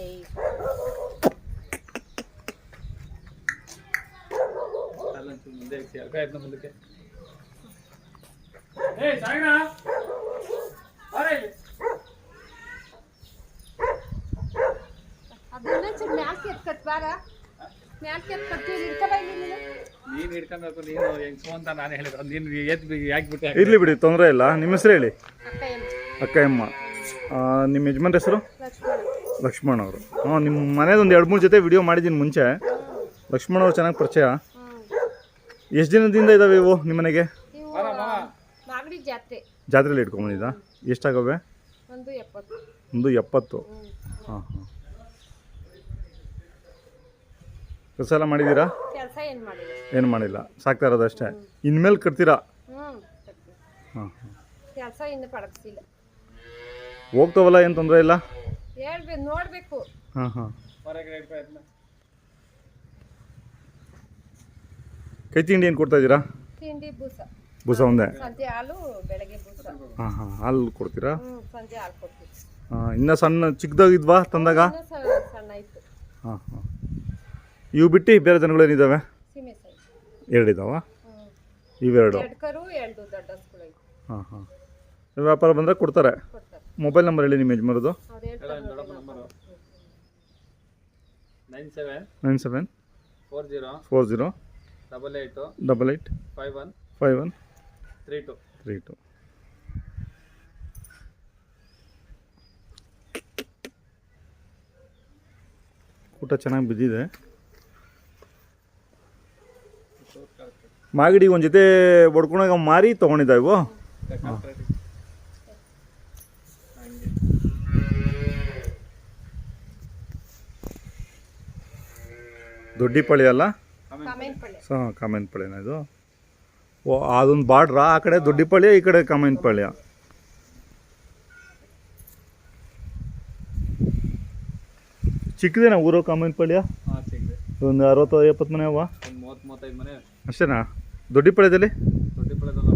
ಏಯ್ ಮುಂದೆ ಮುಂದಕ್ಕೆ ಸಾಯಿನಾ ಅದನ್ನ ಚೂರು ಮ್ಯಾಲ್ಕೆ ಎತ್ಕಟ್ ಬಾರ ಮ್ಯಾಲ್ಕೆ ಎತ್ಕಟ್ಟಿ ಹಿಡ್ಕಬ ಇಲ್ಲಿ ನೀನು ಹಿಡ್ಕೊಬೇಕು ನೀನು ಹೆಂಗ್ಸು ಅಂತ ನಾನು ಹೇಳಿದ್ರು ನೀನು ಯಾಕೆ ಇರಲಿ ಬಿಡಿ, ತೊಂದರೆ ಇಲ್ಲ. ನಿಮ್ಮ ಹೆಸರು ಹೇಳಿ. ಅಕ್ಕಯ್ಯಮ್ಮ. ಅಕ್ಕಯ್ಯಮ್ಮ. ನಿಮ್ಮ ಯಜಮಾನ್ರ ಹೆಸರು? ಲಕ್ಷ್ಮಣ. ಲಕ್ಷ್ಮಣ್ ಅವರು. ಹಾಂ, ನಿಮ್ಮ ಮನೇದೊಂದು 2-3 ಜೊತೆ ವಿಡಿಯೋ ಮಾಡಿದ್ದೀನಿ ಮುಂಚೆ. ಲಕ್ಷ್ಮಣ್ ಅವರು ಚೆನ್ನಾಗಿ ಪರಿಚಯ. ಎಷ್ಟು ದಿನದಿಂದ ಇದ್ದಾವೆ ಇವು ನಿಮ್ಮ ಮನೆಗೆ? ಇವು ಮಾಗಡಿ ಜಾತ್ರೆಯಲ್ಲಿ ಇಟ್ಕೊಂಬಂದಿದ್ದಾ? ಎಷ್ಟಾಗವೆ? ಒಂದು 70. ಒಂದು 70. ಹಾಂ ಹಾಂ. ಕೆಲಸ ಎಲ್ಲ ಮಾಡಿದ್ದೀರಾ? ಕೆಲಸ ಏನು ಮಾಡಿಲ್ಲ. ಏನು ಮಾಡಿಲ್ಲ, ಸಾಕ್ತಾ ಇರೋದು ಅಷ್ಟೇ. ಇನ್ಮೇಲೆ ಕಟ್ತೀರಾ? ಹಾಂ ಹಾಂ. ಕೆಲಸ ಇನ್ನು ಪಳಗಿಸಿಲ್ಲ. ಹೋಗ್ತಾವಲ್ಲ, ಏನು ತೊಂದರೆ ಇಲ್ಲ? ಹೇಳ್ಬೇಕು, ನೋಡಬೇಕು. ಹಾಂ ಹಾಂ. ಕೈ ತಿಂಡಿ ಏನು ಕೊಡ್ತಾ ಇದ್ದೀರಾ? ತಿಂಡಿ ಬೂಸ ಒಂದೇ? ಸಂಜೆ ಹಾಲು, ಬೆಳಗ್ಗೆ ಬೂಸ. ಹಾಂ ಹಾಂ. ಹಾಲು ಕೊಡ್ತೀರಾ? ಸಂಜೆ ಹಾಲು ಕೊಡ್ತೀವಿ. ಹಾಂ. ಇನ್ನೂ ಸಣ್ಣ ಚಿಕ್ಕದಾಗಿದ್ವಾ ತಂದಾಗ? ಸಣ್ಣ ಇತ್ತು. ಹಾಂ ಹಾಂ. ಇವು ಬಿಟ್ಟು ಬೇರೆ ದನಗಳೇನಿದ್ದಾವೆ? ಸೀಮೆ ಸೈಜ್ 2 ಇದ್ದಾವ? ಇವೆರಡು? 2 ಕರು 2 ದೊಡ್ಡ ಹಸುಗಳು. ಹಾಂ ಹಾಂ. ವ್ಯಾಪಾರ ಬಂದರೆ ಕೊಡ್ತಾರೆ. ಮೊಬೈಲ್ ನಂಬರ್ ಹೇಳಿ ನಿಮ್ಮ ಯಜಮಾನರದು. ಅವ್ರು ಹೇಳ್ತಾರೆ 97 40 40 88 88 51 51 32 32. ಊಟ ಚೆನ್ನಾಗಿ ಬಿದ್ದಿದೆ. ಮಾಗಡಿ ಒಂದು ಜೊತೆ ಹೊಡ್ಕೊಂಡಾಗ ಮಾರಿ ತೊಗೊಂಡಿದ್ದ ಇವು? ದೊಡ್ಡಿಪಳ್ಳಿ ಅಲ್ಲ? ಹಾಂ, ಕಾಮೆಂಟ್ಪಳ್ಳಿನ ಇದು? ಓ, ಅದೊಂದು ಬಾರ್ಡ್ರಾ? ಆ ಕಡೆ ದೊಡ್ಡಿಪಳ್ಳಿ, ಈ ಕಡೆ ಕಾಮೆಂಟ್ಪಳ್ಳಿಯ? ಚಿಕ್ಕದೇನಾ ಊರು ಕಾಮೆಂಟ್ಪಳ್ಳಿಯ? ಒಂದು 60-70 ಮನೆ ಅವ? 30-35 ಮನೆ ಅಷ್ಟೇನಾ? ದೊಡ್ಡಿಪಳ್ಳಿಯಲ್ಲಿ? ದೊಡ್ಡಪಳ್ಳಿದಲ್ಲ